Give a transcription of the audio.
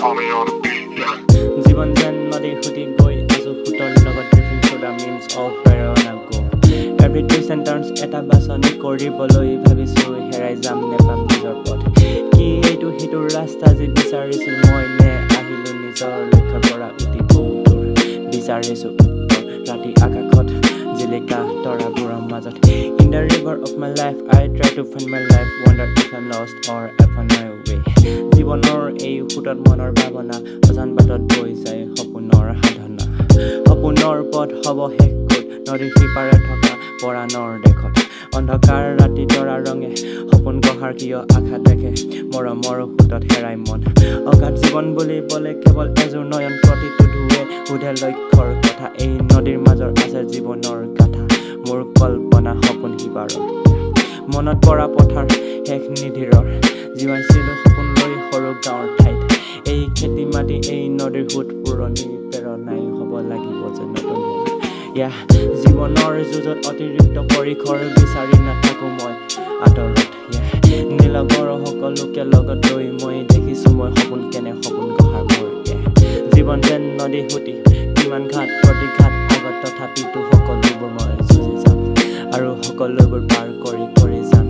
call me on the beat, yeah. জীৱন যেন নদী সুতি গৈ আছো ফুটৰ লগত drifting through the mists of where I wanna go every twist and turns এটা বাছনি কৰিবলৈ ভাবিছো হেৰাই যাম নেপাম নিজৰ পথ কি এইটো সিটোৰ ৰাস্তা যি বিচাৰিছিল মই নে আহিলো নিজৰ লক্ষ্যৰ পৰা অতি বহুদূৰ বিচাৰিছো উত্তৰ ৰাতি আকাশত জিলিকা তৰাবোৰৰ মাজত in the river of my life I try to find my life wonder if I'm lost or if I'm my way জীৱনৰ এই ফুটত মনৰ ভাৱনা অজান বাটত বৈ যায় সপোনৰ সাধনা সপোনৰ পথ হ'ব শেষ ক'ত নদীৰ সিপাৰে থকা পৰাণৰ দেশত অন্ধকাৰ ৰাতি তৰা ৰঙে সপোন গঢ়াৰ কিয় আশা দেখে মৰমৰ ফুটত হেৰাই মন অগাধ জীৱন বুলিবলে কেৱল এযোৰ নয়ন প্ৰতিটো ঢৌৱে সোধে লক্ষ্যৰ কথা এই নদীৰ মাজৰ আছে জীৱনৰ গাথা মোৰ কল্পনা সপোন সিপাৰৰ মনত পৰা পথাৰ শেষ নিধিৰৰ জীৱাইছিলো সপোন লৈ সৰু গাঁৱৰ ঠাইত এই খেতি মাটি এই নদীৰ সোঁত পুৰণি প্ৰেৰণাই হ'ব লাগিব যে নতুন জীৱনৰ যুঁজত অতিৰিক্ত পৰিসৰ বিচাৰি নাথাকো মই আঁতৰত নীলগৰ সকলোকে লগত লৈ মই দেখিছো মই সপোন কেনে সপোন গঢ়াৰ মোৰ জীৱন যেন নদী সুতি কিমান ঘাট প্ৰতিঘাত আগত তথাপিতো সকলোবোৰ মই যুঁজি যাম আৰু সকলোবোৰ পাৰ কৰি যাম